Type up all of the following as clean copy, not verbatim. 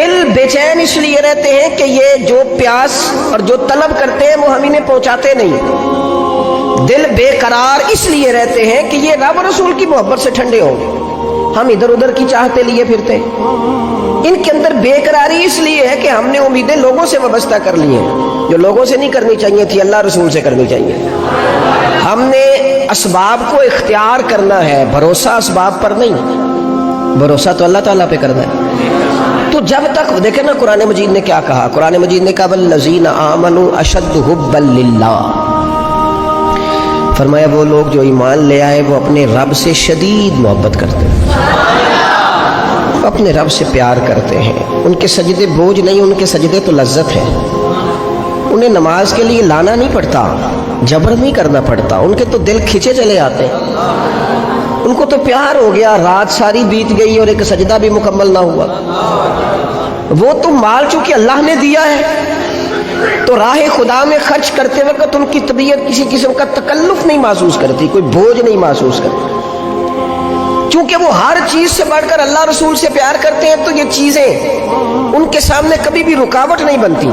دل بے چین اس لیے رہتے ہیں کہ یہ جو پیاس اور جو طلب کرتے ہیں وہ ہم انہیں پہنچاتے نہیں. دل بے قرار اس لیے رہتے ہیں کہ یہ رب رسول کی محبت سے ٹھنڈے ہوں گے. ہم ادھر ادھر کی چاہتے لیے پھرتے ہیں. ان کے اندر بے قراری اس لیے ہے کہ ہم نے امیدیں لوگوں سے وابستہ کر لی ہیں جو لوگوں سے نہیں کرنی چاہیے تھی, اللہ رسول سے کرنی چاہیے. ہم نے اسباب کو اختیار کرنا ہے, بھروسہ اسباب پر نہیں, بھروسہ تو اللہ تعالیٰ پہ کرنا ہے. تو جب تک دیکھیں نا قرآن مجید نے کیا کہا, قرآن مجید نے کہا والذین آمنوا اشد حبا للہ, فرمایا وہ لوگ جو ایمان لے آئے وہ اپنے رب سے شدید محبت کرتے ہیں, اپنے رب سے پیار کرتے ہیں. ان کے سجدے بوجھ نہیں, ان کے سجدے تو لذت ہے. انہیں نماز کے لیے لانا نہیں پڑتا, جبر نہیں کرنا پڑتا, ان کے تو دل کھچے چلے آتے ہیں. ان کو تو پیار ہو گیا, رات ساری بیت گئی اور ایک سجدہ بھی مکمل نہ ہوا. وہ تو مال چونکہ اللہ نے دیا ہے تو راہ خدا میں خرچ کرتے وقت ان کی طبیعت کسی قسم کا تکلف نہیں محسوس کرتی, کوئی بوجھ نہیں محسوس کرتی. چونکہ وہ ہر چیز سے بڑھ کر اللہ رسول سے پیار کرتے ہیں تو یہ چیزیں ان کے سامنے کبھی بھی رکاوٹ نہیں بنتی.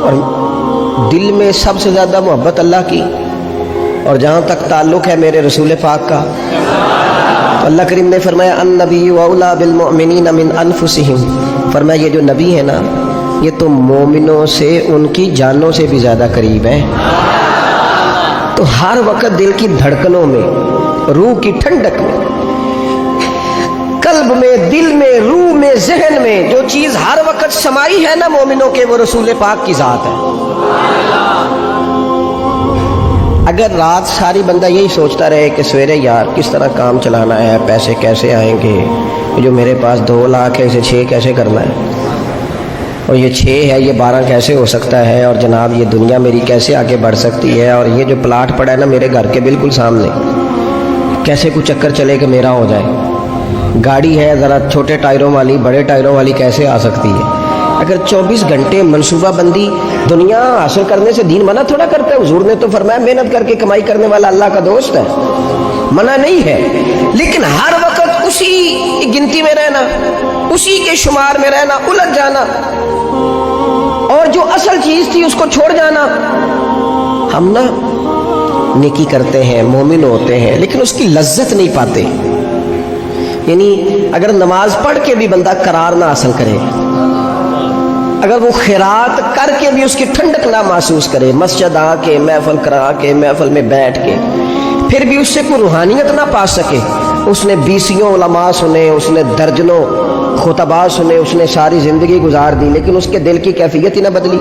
اور دل میں سب سے زیادہ محبت اللہ کی, اور جہاں تک تعلق ہے میرے رسول پاک کا, تو اللہ کریم نے فرمایا النبی اولی بالمؤمنین من انفسہم, فرمایا یہ جو نبی ہے نا یہ تو مومنوں سے ان کی جانوں سے بھی زیادہ قریب ہیں. تو ہر وقت دل کی دھڑکنوں میں, روح کی ٹھنڈک میں, قلب میں, دل میں, روح میں, ذہن میں جو چیز ہر وقت سمائی ہے نا مومنوں کے, وہ رسول پاک کی ذات ہے. اگر رات ساری بندہ یہی سوچتا رہے کہ سویرے یار کس طرح کام چلانا ہے, پیسے کیسے آئیں گے, جو میرے پاس 2 لاکھ ہے اسے 6 کیسے کرنا ہے, اور یہ 6 ہے یہ 12 کیسے ہو سکتا ہے, اور جناب یہ دنیا میری کیسے آگے بڑھ سکتی ہے, اور یہ جو پلاٹ پڑا ہے نا میرے گھر کے بالکل سامنے کیسے کوئی چکر چلے کہ میرا ہو جائے, گاڑی ہے ذرا چھوٹے ٹائروں والی بڑے ٹائروں والی کیسے آ سکتی ہے. اگر 24 گھنٹے منصوبہ بندی دنیا حاصل کرنے سے دین منع تھوڑا کرتا ہے. حضور نے تو فرمایا محنت کر کے کمائی کرنے والا اللہ کا دوست ہے, منع نہیں ہے, لیکن ہر وقت اسی گنتی میں رہنا, اسی کے شمار میں رہنا, الجھ جانا, اور جو اصل چیز تھی اس کو چھوڑ جانا. ہم نا نیکی کرتے ہیں, مومن ہوتے ہیں, لیکن اس کی لذت نہیں پاتے. یعنی اگر نماز پڑھ کے بھی بندہ قرار نہ حاصل کرے, اگر وہ خیرات کر کے بھی اس کی ٹھنڈک نہ محسوس کرے, مسجد آ کے, محفل کرا کے, محفل میں بیٹھ کے, پھر بھی اس سے کوئی روحانیت نہ پا سکے. اس نے 20 علماء سنے, اس نے درجنوں خطباء سنے, اس نے ساری زندگی گزار دی, لیکن اس کے دل کی کیفیت ہی نہ بدلی,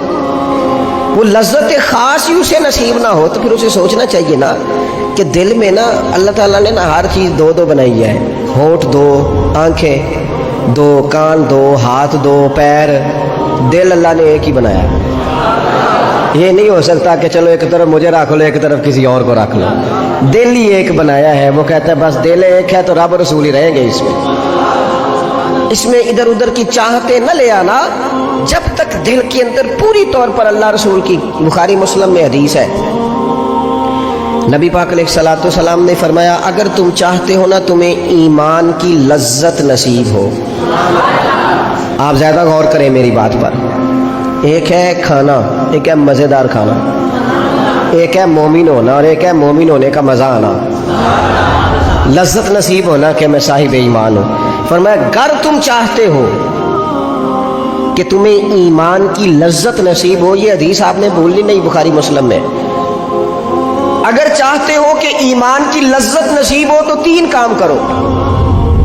وہ لذت خاص ہی اسے نصیب نہ ہو, تو پھر اسے سوچنا چاہیے نا کہ دل میں نا اللہ تعالیٰ نے نا ہر چیز 2 بنائی ہے. ہونٹ 2, آنکھیں 2, کان 2, ہاتھ 2, پیر, دل اللہ نے ایک ہی بنایا. یہ نہیں ہو سکتا کہ چلو ایک طرف مجھے رکھ لو ایک طرف کسی اور کو رکھ لو. دل ہی ایک بنایا ہے. وہ کہتا ہے بس دل ایک ہے تو رب رسول ہی رہیں گے. اس میں ادھر ادھر کی چاہتے نہ لے آنا جب تک دل کے اندر پوری طور پر اللہ رسول کی. بخاری مسلم میں حدیث ہے, نبی پاک علیہ الصلوۃ والسلام نے فرمایا اگر تم چاہتے ہو نا تمہیں ایمان کی لذت نصیب ہو. آپ زیادہ غور کریں میری بات پر. ایک ہے کھانا, ایک ہے مزیدار کھانا, ایک ہے مومن ہونا, اور ایک ہے مومن ہونے کا مزہ آنا, لذت نصیب ہونا کہ میں صاحب ایمان ہوں. فرمایا اگر تم چاہتے ہو کہ تمہیں ایمان کی لذت نصیب ہو, یہ حدیث آپ نے بھولنی نہیں, بخاری مسلم میں, اگر چاہتے ہو کہ ایمان کی لذت نصیب ہو تو 3 کام کرو.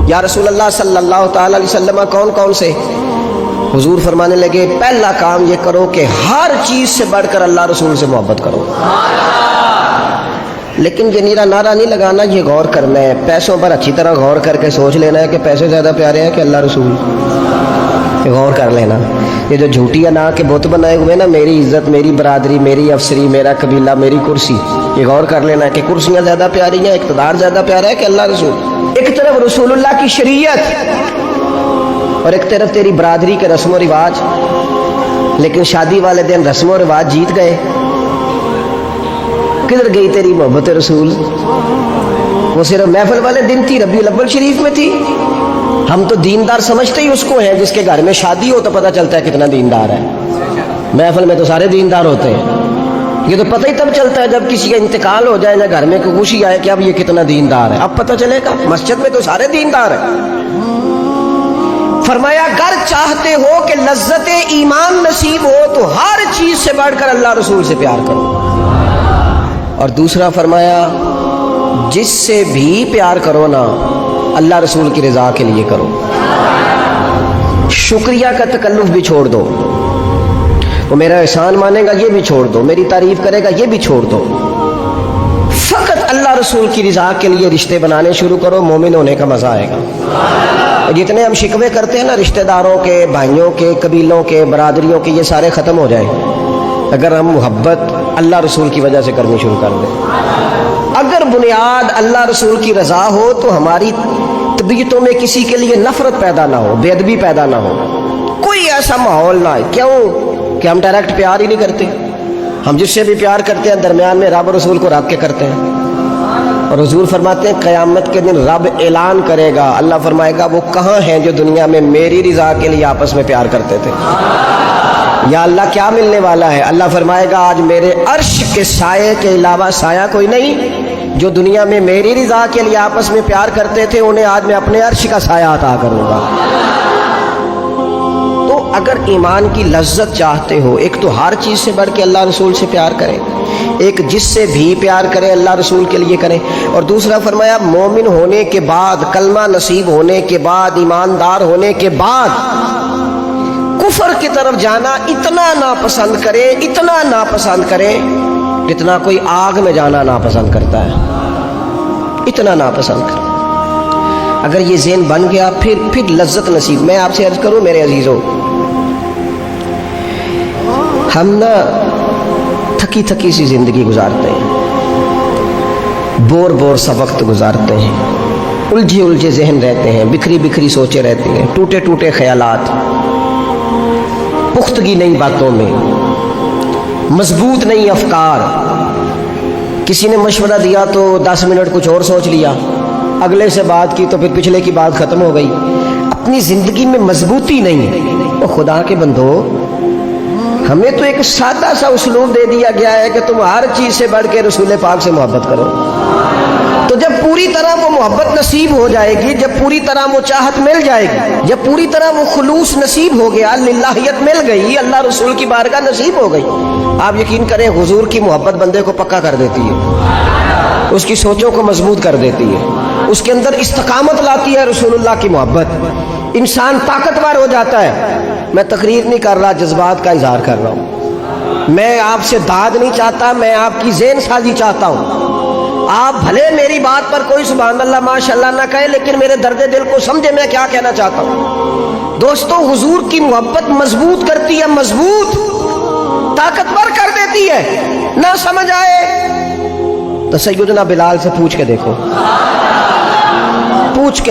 یا رسول اللہ صلی اللہ تعالی علیہ وسلم کون کون سے؟ حضور فرمانے لگے پہلا کام یہ کرو کہ ہر چیز سے بڑھ کر اللہ رسول سے محبت کرو. لیکن یہ نیرا نعرہ نہیں لگانا, یہ غور کرنا ہے, پیسوں پر اچھی طرح غور کر کے سوچ لینا ہے کہ پیسے زیادہ پیارے ہیں کہ اللہ رسول, یہ غور کر لینا. یہ جو جھوٹی انا کے بت بنائے ہوئے نا, میری عزت, میری برادری, میری افسری, میرا قبیلہ, میری کرسی, یہ غور کر لینا ہے کہ کرسیاں زیادہ پیاری ہیں, اقتدار زیادہ پیارا ہے کہ اللہ رسول. ایک طرف رسول اللہ کی شریعت اور ایک طرف تیری برادری کے رسم و رواج, لیکن شادی والے دن رسم و رواج جیت گئے. کدھر گئی تیری محبت رسول؟ وہ صرف محفل والے دن تھی, ربیع الاول شریف میں تھی. ہم تو دیندار سمجھتے ہی اس کو ہیں جس کے گھر میں شادی ہو تو پتہ چلتا ہے کتنا دیندار ہے. محفل میں تو سارے دیندار ہوتے ہیں. یہ تو پتہ ہی تب چلتا ہے جب کسی کا انتقال ہو جائے, نہ گھر میں کوئی خوشی آئے کہ اب یہ کتنا دیندار ہے, اب پتہ چلے گا. مسجد میں تو سارے دیندار ہیں. فرمایا اگر چاہتے ہو کہ لذت ایمان نصیب ہو تو ہر چیز سے بڑھ کر اللہ رسول سے پیار کرو. اور دوسرا فرمایا جس سے بھی پیار کرو نا اللہ رسول کی رضا کے لیے کرو. شکریہ کا تکلف بھی چھوڑ دو, وہ میرا احسان مانے گا یہ بھی چھوڑ دو, میری تعریف کرے گا یہ بھی چھوڑ دو. فقط اللہ رسول کی رضا کے لیے رشتے بنانے شروع کرو, مومن ہونے کا مزہ آئے گا. جتنے ہم شکوے کرتے ہیں نا رشتہ داروں کے, بھائیوں کے, قبیلوں کے, برادریوں کے, یہ سارے ختم ہو جائیں اگر ہم محبت اللہ رسول کی وجہ سے کرنی شروع کر دیں. اگر بنیاد اللہ رسول کی رضا ہو تو ہماری طبیعتوں میں کسی کے لیے نفرت پیدا نہ ہو, بے ادبی پیدا نہ ہو, کوئی ایسا ماحول نہ ہے. کیوں کہ ہم ڈائریکٹ پیار ہی نہیں کرتے. ہم جس سے بھی پیار کرتے ہیں درمیان میں رب رسول کو رکھ کے کرتے ہیں. اور حضور فرماتے ہیں قیامت کے دن رب اعلان کرے گا, اللہ فرمائے گا وہ کہاں ہیں جو دنیا میں میری رضا کے لیے آپس میں پیار کرتے تھے. یا اللہ کیا ملنے والا ہے؟ اللہ فرمائے گا آج میرے عرش کے سائے کے علاوہ سایہ کوئی نہیں. جو دنیا میں میری رضا کے لیے آپس میں پیار کرتے تھے انہیں آج میں اپنے عرش کا سایہ عطا کروں گا. تو اگر ایمان کی لذت چاہتے ہو, ایک تو ہر چیز سے بڑھ کے اللہ رسول سے پیار کریں, ایک جس سے بھی پیار کریں اللہ رسول کے لیے کریں, اور دوسرا فرمایا مومن ہونے کے بعد, کلمہ نصیب ہونے کے بعد, ایماندار ہونے کے بعد کفر کی طرف جانا اتنا ناپسند کرے, اتنا ناپسند کرے جتنا کوئی آگ میں جانا ناپسند کرتا ہے, اتنا ناپسند کرے. اگر یہ ذہن بن گیا پھر لذت نصیب. میں آپ سے عرض کروں میرے عزیزوں, ہم نا تھکی تھکی سی زندگی گزارتے ہیں, بور سا وقت گزارتے ہیں, الجھے ذہن رہتے ہیں, بکھری سوچیں رہتی ہیں, ٹوٹے خیالات, پختگی نہیں باتوں میں, مضبوط نہیں افکار. کسی نے مشورہ دیا تو 10 منٹ کچھ اور سوچ لیا, اگلے سے بات کی تو پھر پچھلے کی بات ختم ہو گئی. اپنی زندگی میں مضبوطی نہیں. اور خدا کے بندو, ہمیں تو ایک سادہ سا اسلوب دے دیا گیا ہے کہ تم ہر چیز سے بڑھ کے رسول پاک سے محبت کرو. تو جب پوری طرح وہ محبت نصیب ہو جائے گی, جب پوری طرح وہ چاہت مل جائے گی, جب پوری طرح وہ خلوص نصیب ہو گیا, للہیت مل گئی, اللہ رسول کی بارگاہ نصیب ہو گئی, آپ یقین کریں حضور کی محبت بندے کو پکا کر دیتی ہے, اس کی سوچوں کو مضبوط کر دیتی ہے, اس کے اندر استقامت لاتی ہے رسول اللہ کی محبت. انسان طاقتور ہو جاتا ہے. میں تقریر نہیں کر رہا, جذبات کا اظہار کر رہا ہوں. میں آپ سے داد نہیں چاہتا, میں آپ کی ذہن سازی چاہتا ہوں. آپ بھلے میری بات پر کوئی سبحان اللہ ماشاءاللہ نہ کہے, لیکن میرے درد دل کو سمجھے میں کیا کہنا چاہتا ہوں. دوستو حضور کی محبت مضبوط کرتی ہے, مضبوط طاقتور کر دیتی ہے. نہ سمجھ آئے تو سیدنا بلال سے پوچھ کے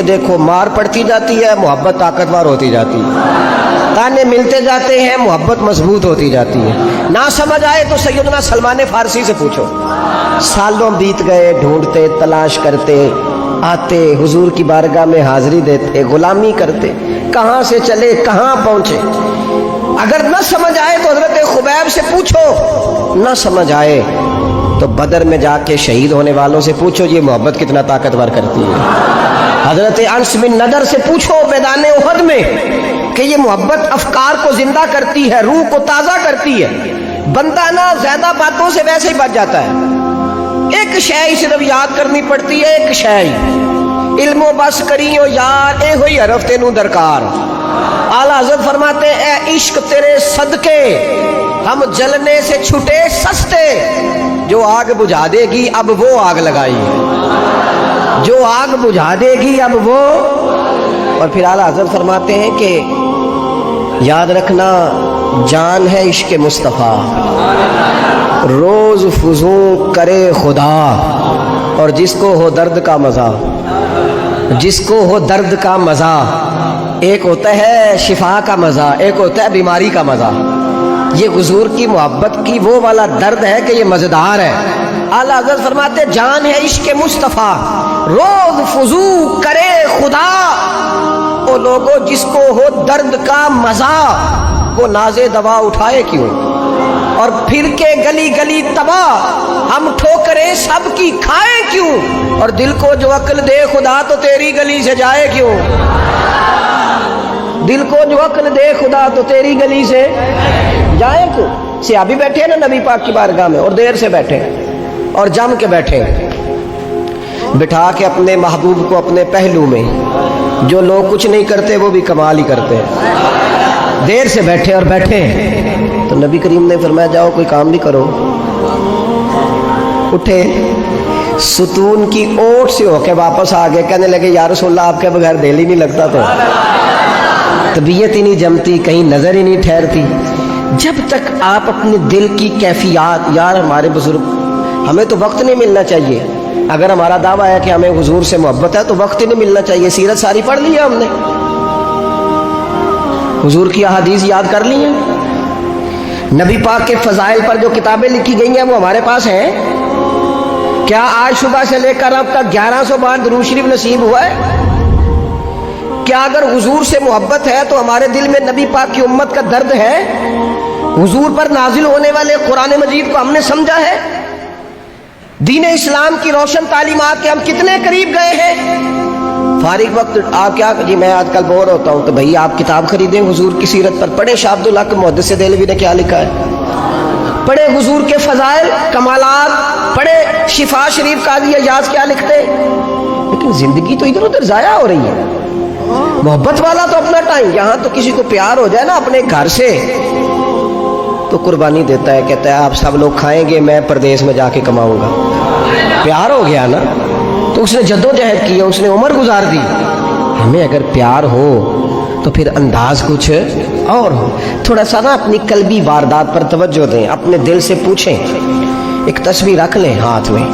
دیکھو, مار پڑتی جاتی ہے, محبت طاقتور ہوتی جاتی ہے, تانے ملتے جاتے ہیں, محبت مضبوط ہوتی جاتی ہے. نہ سمجھ آئے تو سیدنا سلمان فارسی سے پوچھو. سالوں بیت گئے, ڈھونڈتے, تلاش کرتے, آتے حضور کی بارگاہ میں حاضری دیتے, غلامی کرتے, کہاں سے چلے کہاں پہنچے. اگر نہ سمجھ آئے تو حضرت خبیب سے پوچھو, نہ سمجھ آئے تو بدر میں جا کے شہید ہونے والوں سے پوچھو یہ محبت کتنا طاقتور کرتی ہے. حضرت انس بن نضر سے پوچھو میدان احد میں کہ یہ محبت افکار کو زندہ کرتی ہے, روح کو تازہ کرتی ہے. بندہ نا زیادہ باتوں سے ویسے ہی بچ جاتا ہے. ایک شے صرف یاد کرنی پڑتی ہے, ایک شے علم و بس کریو یار, اے ہوئی حرف تینوں درکار. اعلیٰ حضرت فرماتے اے عشق تیرے صدقے ہم جلنے سے چھٹے سستے. جو آگ بجھا دے گی اب وہ آگ لگائی, جو آگ بجھا دے گی اب وہ. اور پھر اعلیٰ حضرت فرماتے ہیں کہ یاد رکھنا جان ہے عشق مصطفیٰ, روز فضوں کرے خدا. اور جس کو ہو درد کا مزہ, جس کو ہو درد کا مزہ, ایک ہوتا ہے شفا کا مزہ, ایک ہوتا ہے بیماری کا مزہ. یہ حضور کی محبت کی وہ والا درد ہے کہ یہ مزیدار ہے. اعلیٰ حضرت فرماتے جان ہے عشق مصطفیٰ, روز فضو کرے خدا. وہ لوگوں جس کو ہو درد کا مزہ، وہ نازے دوا اٹھائے کیوں؟ اور پھر کے گلی گلی تباہ، ہم ٹھوکریں سب کی کھائیں کیوں؟ اور دل کو جو عقل دے خدا تو تیری گلی سے جائے کیوں؟ دل کو جو عقل دے خدا تو تیری گلی سے جائے کیوں؟ صحابی بیٹھے ہیں نا نبی پاک کی بارگاہ میں، اور دیر سے بیٹھے اور جم کے بیٹھے، بٹھا کے اپنے محبوب کو اپنے پہلو میں۔ جو لوگ کچھ نہیں کرتے وہ بھی کمال ہی کرتے ہیں، دیر سے بیٹھے اور بیٹھے تو نبی کریم نے فرمایا جاؤ کوئی کام بھی کرو۔ اٹھے، ستون کی اوٹ سے ہو کے واپس آ گئے، کہنے لگے یا رسول اللہ آپ کے بغیر دل ہی نہیں لگتا، تو طبیعت ہی نہیں جمتی، کہیں نظر ہی نہیں ٹھہرتی۔ جب تک آپ اپنے دل کی کیفیات، یار ہمارے بزرگ، ہمیں تو وقت نہیں ملنا چاہیے، اگر ہمارا دعویٰ ہے کہ ہمیں حضور سے محبت ہے تو وقت ہی نہیں ملنا چاہیے۔ سیرت ساری پڑھ لی ہے ہم نے، حضور کی احادیث یاد کر لی ہیں، نبی پاک کے فضائل پر جو کتابیں لکھی گئی ہیں وہ ہمارے پاس ہیں۔ کیا آج صبح سے لے کر اب تک 1100 بار درود شریف نصیب ہوا ہے؟ کیا اگر حضور سے محبت ہے تو ہمارے دل میں نبی پاک کی امت کا درد ہے؟ حضور پر نازل ہونے والے قرآن مجید کو ہم نے سمجھا ہے؟ دین اسلام کی روشن تعلیمات کے ہم کتنے قریب گئے ہیں؟ فارغ وقت آپ کیا جی میں آج کل بور ہوتا ہوں، تو بھائی آپ کتاب خریدیں حضور کی سیرت پر، پڑھیں شاہ عبدالحق محدث دہلوی نے کیا لکھا ہے، پڑھیں حضور کے فضائل کمالات، پڑھیں شفا شریف قاضی ایاز کیا لکھتے ہیں۔ لیکن زندگی تو ادھر ادھر ضائع ہو رہی ہے۔ محبت والا تو اپنا ٹائم، یہاں تو کسی کو پیار ہو جائے نا اپنے گھر سے تو قربانی دیتا ہے، کہتا ہے آپ سب لوگ کھائیں گے، میں پردیس میں جا کے کماؤں گا۔ پیار ہو گیا نا تو اس نے جدوجہد کی، اس نے عمر گزار دی۔ ہمیں اگر پیار ہو تو پھر انداز کچھ اور ہو۔ تھوڑا سا نا اپنی قلبی واردات پر توجہ دیں، اپنے دل سے پوچھیں، ایک تصویر رکھ لیں ہاتھ میں،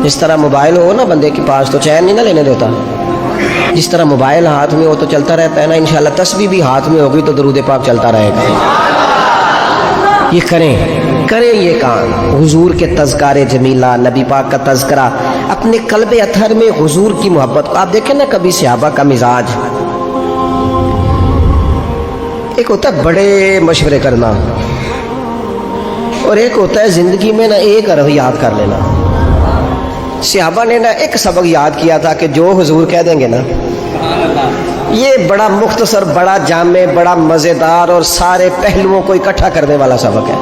جس طرح موبائل ہو نا بندے کے پاس تو چین نہیں نہ لینے دیتا، جس طرح موبائل ہاتھ میں ہو تو چلتا رہتا ہے نا، انشاءاللہ تسبیح بھی ہاتھ میں ہوگی تو درود پاک چلتا رہے گا۔ یہ کریں یہ کام، حضور کے تذکارے جمیلہ، نبی پاک کا تذکرہ، اپنے قلب اطہر میں حضور کی محبت کو۔ آپ دیکھیں نا کبھی صحابہ کا مزاج، ایک ہوتا ہے بڑے مشورے کرنا اور ایک ہوتا ہے زندگی میں نا ایک عرب یاد کر لینا۔ صحابہ نے نا ایک سبق یاد کیا تھا کہ جو حضور کہہ دیں گے نا، یہ بڑا مختصر، بڑا جامع، بڑا مزیدار اور سارے پہلوؤں کو اکٹھا کرنے والا سبق ہے۔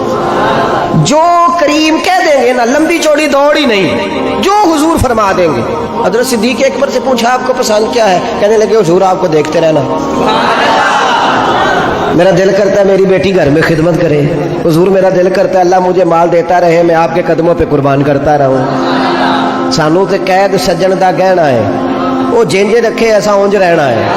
جو کریم کہہ دیں گے نا، لمبی چوڑی دوڑ ہی نہیں، جو حضور فرما دیں گے۔ حضرت صدیق اکبر سے پوچھا آپ کو پسند کیا ہے؟ کہنے لگے حضور آپ کو دیکھتے رہنا، میرا دل کرتا ہے میری بیٹی گھر میں خدمت کرے، حضور میرا دل کرتا ہے اللہ مجھے مال دیتا رہے، میں آپ کے قدموں پہ قربان کرتا رہوں۔ سانو تے قید سجن دا گہنا ہے، وہ جینجے رکھے ایسا اونج رہنا ہے۔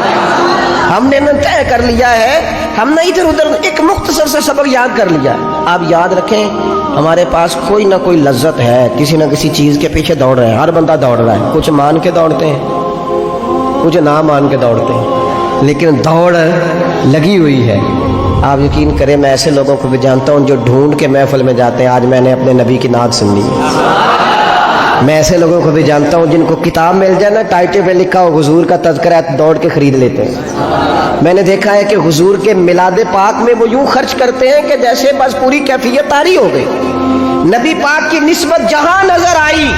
ہم نے طے کر لیا ہے، ہم نے ادھر ادھر ایک مختصر سے سبق یاد کر لیا۔ آپ یاد رکھیں ہمارے پاس کوئی نہ کوئی لذت ہے، کسی نہ کسی چیز کے پیچھے دوڑ رہے ہیں، ہر بندہ دوڑ رہا ہے، کچھ مان کے دوڑتے ہیں، کچھ نہ مان کے دوڑتے ہیں، لیکن دوڑ لگی ہوئی ہے۔ آپ یقین کریں میں ایسے لوگوں کو بھی جانتا ہوں جو ڈھونڈ کے محفل میں جاتے ہیں، آج میں نے اپنے نبی کی نعت سننی ہے۔ میں ایسے لوگوں کو بھی جانتا ہوں جن کو کتاب مل جائے نا، ٹائٹل پہ لکھا ہو حضور کا تذکرہ، دوڑ کے خرید لیتے ہیں۔ میں نے دیکھا ہے کہ حضور کے میلاد پاک میں وہ یوں خرچ کرتے ہیں کہ جیسے بس پوری کیفیت طاری ہو گئی۔ نبی پاک کی نسبت جہاں نظر آئی،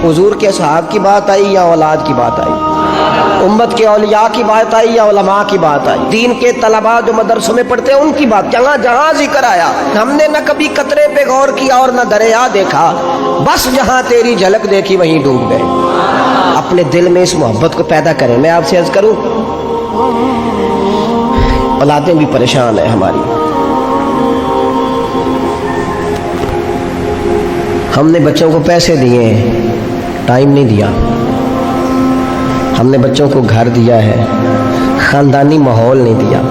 حضور کے صحاب کی بات آئی یا اولاد کی بات آئی، امت کے اولیاء کی بات آئی یا علماء کی بات آئی، دین کے طلباء جو مدرسوں میں پڑھتے ہیں ان کی بات، جہاں جہاں ذکر آیا ہم نے نہ کبھی قطرے پہ غور کیا اور نہ دریا دیکھا، بس جہاں تیری جھلک دیکھی وہیں ڈوب گئے۔ اپنے دل میں اس محبت کو پیدا کریں۔ میں آپ سے عرض کروں، اولادیں بھی پریشان ہیں ہماری، ہم نے بچوں کو پیسے دیے ہیں، ٹائم نہیں دیا، ہم نے بچوں کو گھر دیا ہے، خاندانی ماحول نہیں دیا۔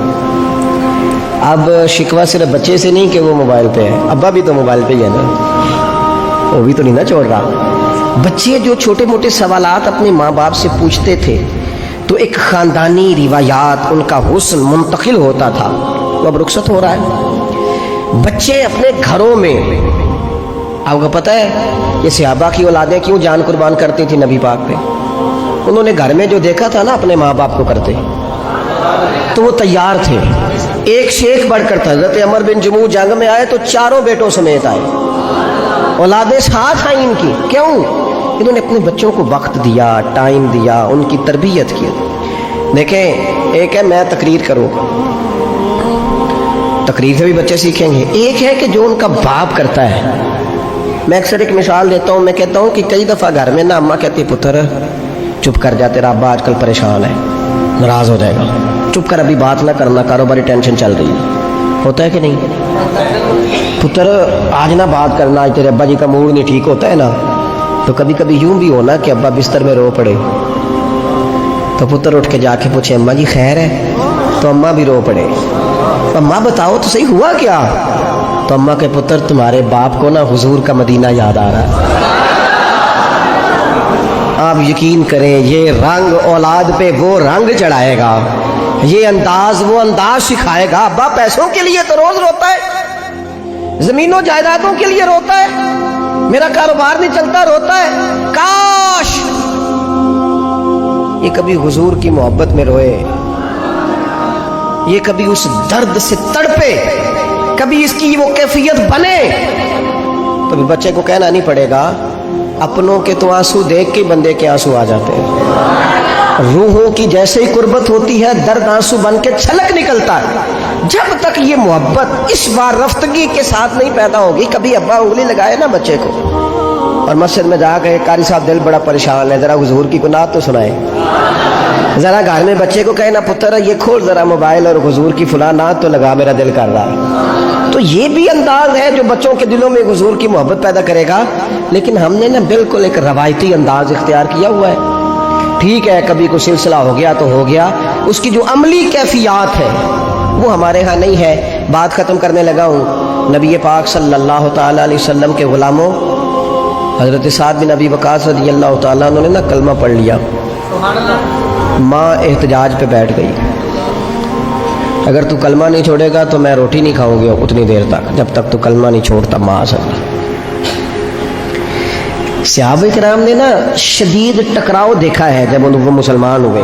اب شکوہ صرف بچے سے نہیں کہ وہ موبائل پہ ہے، ابا بھی تو موبائل پہ ہی ہے نا، وہ بھی تو نہیں نا چھوڑ رہا۔ بچے جو چھوٹے موٹے سوالات اپنے ماں باپ سے پوچھتے تھے تو ایک خاندانی روایات، ان کا حسن منتقل ہوتا تھا، وہ اب رخصت ہو رہا ہے۔ بچے اپنے گھروں میں، آپ کو پتہ ہے یہ صحابہ کی اولادیں کیوں جان قربان کرتی تھی نبی پاک پہ؟ انہوں نے گھر میں جو دیکھا تھا نا اپنے ماں باپ کو کرتے، تو وہ تیار تھے، ایک سے ایک بڑھ کر تھا۔ حضرت عمر بن جموح جنگ میں آئے تو چاروں بیٹوں سمیت آئے، اولادیں ساتھ آئیں ان کی۔ کیوں؟ انہوں نے اپنے بچوں کو وقت دیا، ٹائم دیا، ان کی تربیت کی۔ دیکھیں، ایک ہے میں تقریر کروں، تقریر سے بھی بچے سیکھیں گے، ایک ہے کہ جو ان کا باپ کرتا ہے۔ میں اکثر ایک مثال دیتا ہوں، میں کہتا ہوں کہ کئی دفعہ گھر میں نا اماں کہتی پتر چپ کر جا، تیرا ابا آج کل پریشان ہے، ناراض ہو جائے گا، چپ کر، ابھی بات نہ کرنا، کاروباری ٹینشن چل رہی ہے۔ ہوتا ہے کہ نہیں؟ پتر آج نہ بات کرنا، آج تیرے ابا جی کا موڈ نہیں ٹھیک ہوتا ہے نا۔ تو کبھی کبھی یوں بھی ہونا کہ ابا بستر میں رو پڑے تو پتر اٹھ کے جا کے پوچھے اماں جی خیر ہے؟ تو اماں بھی رو پڑے، اماں بتاؤ تو صحیح ہوا کیا؟ تو اماں کے پتر تمہارے باپ کو نا حضور کا مدینہ یاد آ رہا ہے۔ آپ یقین کریں، یہ رنگ اولاد پہ وہ رنگ چڑھائے گا، یہ انداز وہ انداز سکھائے گا۔ ابا پیسوں کے لیے تو روز روتا ہے، زمینوں جائیدادوں کے لیے روتا ہے، میرا کاروبار نہیں چلتا، روتا ہے۔ کاش یہ کبھی حضور کی محبت میں روئے، یہ کبھی اس درد سے تڑپے، کبھی اس کی وہ کیفیت بنے، تو بچے کو کہنا نہیں پڑے گا اپنوں کے تو آنسو دیکھ کے بندے کے آنسو آ جاتے ہیں۔ روحوں کی جیسے ہی قربت ہوتی ہے، درد آنسو بن کے چھلک نکلتا ہے۔ جب تک یہ محبت اس بار رفتگی کے ساتھ نہیں پیدا ہوگی، کبھی ابا انگلی لگائے نا بچے کو اور مسجد میں جا کے قاری صاحب دل بڑا پریشان ہے، ذرا حضور کی نعت تو سنائے، ذرا گھر میں بچے کو کہے نا پتر یہ کھول ذرا موبائل اور حضور کی فلاں نعت تو لگا، میرا دل کر رہا ہے۔ تو یہ بھی انداز ہے جو بچوں کے دلوں میں حضور کی محبت پیدا کرے گا۔ لیکن ہم نے نا بالکل ایک روایتی انداز اختیار کیا ہوا ہے۔ ٹھیک ہے کبھی کوئی سلسلہ ہو گیا تو ہو گیا، اس کی جو عملی کیفیات ہے وہ ہمارے ہاں نہیں ہے۔ بات ختم کرنے لگا ہوں۔ نبی پاک صلی اللہ تعالیٰ علیہ وسلم کے غلاموں حضرت سعد بن ابی وقاص رضی اللہ تعالیٰ عنہ نے نا کلمہ پڑھ لیا۔ ماں احتجاج پہ بیٹھ گئی، اگر تو کلمہ نہیں چھوڑے گا تو میں روٹی نہیں کھاؤں گی اتنی دیر تک، جب تک تو کلمہ نہیں چھوڑتا ماں صلی اللہ۔ صحابہ کرام نے نا شدید ٹکراؤ دیکھا ہے جب وہ مسلمان ہوئے۔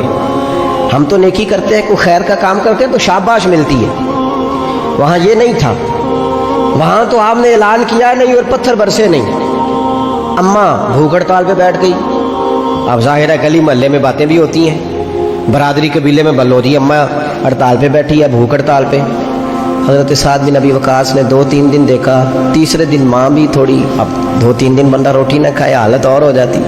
ہم تو نیکی کرتے ہیں، کوئی خیر کا کام کرتے ہیں تو شاباش ملتی ہے، وہاں یہ نہیں تھا۔ وہاں تو آپ نے اعلان کیا نہیں اور پتھر برسے نہیں۔ اماں بھوک ہڑتال پہ بیٹھ گئی۔ اب ظاہر ہے گلی محلے میں باتیں بھی ہوتی ہیں، برادری قبیلے میں بل ہوتی ہے، اماں ہڑتال پہ بیٹھی ہے، بھوک ہڑتال پہ۔ حضرت سعد بن ابی وقاص نے 2-3 دن دیکھا، تیسرے دن ماں بھی تھوڑی، اب 2-3 دن بندہ روٹی نہ کھائے حالت اور ہو جاتی۔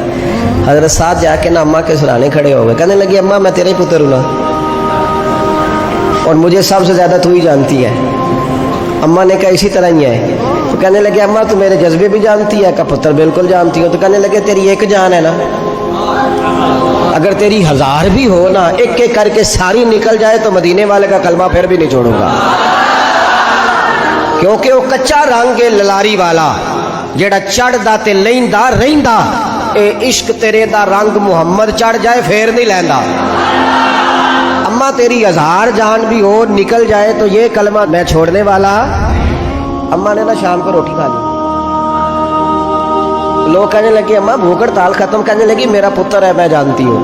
حضرت سعد جا کے نا اماں کے سرانے کھڑے ہو گئے، کہنے لگی اماں میں تیرے ہی پتر ہوں نا، اور مجھے سب سے زیادہ تو ہی جانتی ہے۔ اماں نے کہا اسی طرح ہی ہے۔ تو کہنے لگے اماں تو میرے جذبے بھی جانتی ہے؟ کہ پتر بالکل جانتی ہو۔ تو کہنے لگے تیری ایک جان ہے نا، اگر تیری 1000 بھی ہو نا، ایک ایک کر کے ساری نکل جائے تو مدینے والے کا کلمہ پھر بھی نہیں چھوڑوں گا، کیونکہ وہ کچا رنگ ہے للاری والا جیڑا چڑھ دا تے لیندا رہندا، اے عشق تیرے دا رنگ محمد چڑھ جائے پھر نہیں لیندا۔ اماں تیری 1000 جان بھی ہو نکل جائے تو یہ کلمہ میں چھوڑنے والا۔ اماں نے نا شام کو روٹی کھا لی، لوگ کہنے لگے اماں بھوک ہڑتال ختم، کہنے لگی میرا پتر ہے میں جانتی ہوں۔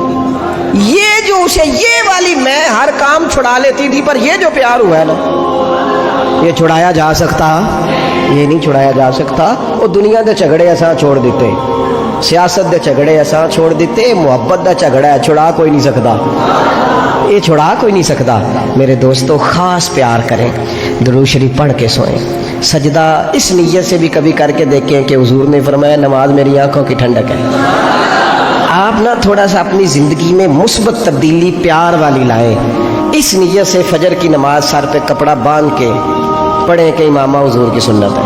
یہ جو اسے یہ والی میں ہر کام چھڑا لیتی تھی، پر یہ جو پیار ہوا ہے نا یہ چھڑایا جا سکتا؟ یہ نہیں چھڑایا جا سکتا۔ وہ دنیا دے جھگڑے اساں چھوڑ دیتے، سیاست دے جھگڑے اساں چھوڑ دیتے، محبت دا جھگڑا ہے چھڑا کوئی نہیں سکتا، یہ چھڑا کوئی نہیں سکتا۔ میرے دوستو خاص پیار کریں، درود شریف پڑھ کے سوئیں، سجدہ اس نیت سے بھی کبھی کر کے دیکھیں کہ حضور نے فرمایا نماز میری آنکھوں کی ٹھنڈک ہے۔ آپ نا تھوڑا سا اپنی زندگی میں مثبت تبدیلی پیار والی لائیں، اس نیت سے فجر کی نماز سر پہ کپڑا باندھ کے پڑھیں کہ امام حضور کی سنت ہے۔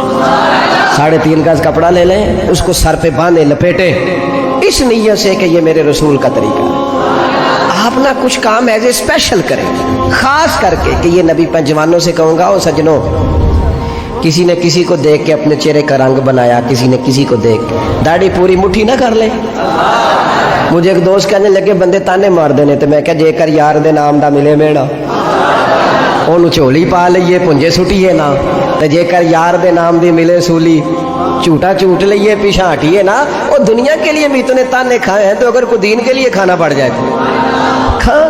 3.5 گز کپڑا لے لیں، اس کو سر پہ باندھیں لپیٹیں، اس نیت سے کہ یہ میرے رسول کا طریقہ ہے۔ آپ نا کچھ کام ایز اے اسپیشل کریں، خاص کر کے کہ یہ نبی پہ جوانوں سے کہوں گا، او سجنوں کسی نے کسی کو دیکھ کے اپنے چہرے کا رنگ بنایا، کسی نے کسی کو دیکھ داڑھی پوری مٹھی نہ کر لے۔ مجھے ایک دوست کہنے لگے بندے تانے مار دینے، تو میں کہا جے کر یار دے نام دا ملے میڑا انہوں چولی پا لئیے پنجے سٹیے نا، تو جے کر یار دے نام دی ملے سولی چوٹا چوٹ لئیے پیچھا ہٹیے نا۔ اور دنیا کے لیے بھی اتنے تانے کھائے ہیں، تو اگر کوئی دین کے لیے کھانا پڑ جائے تو کھا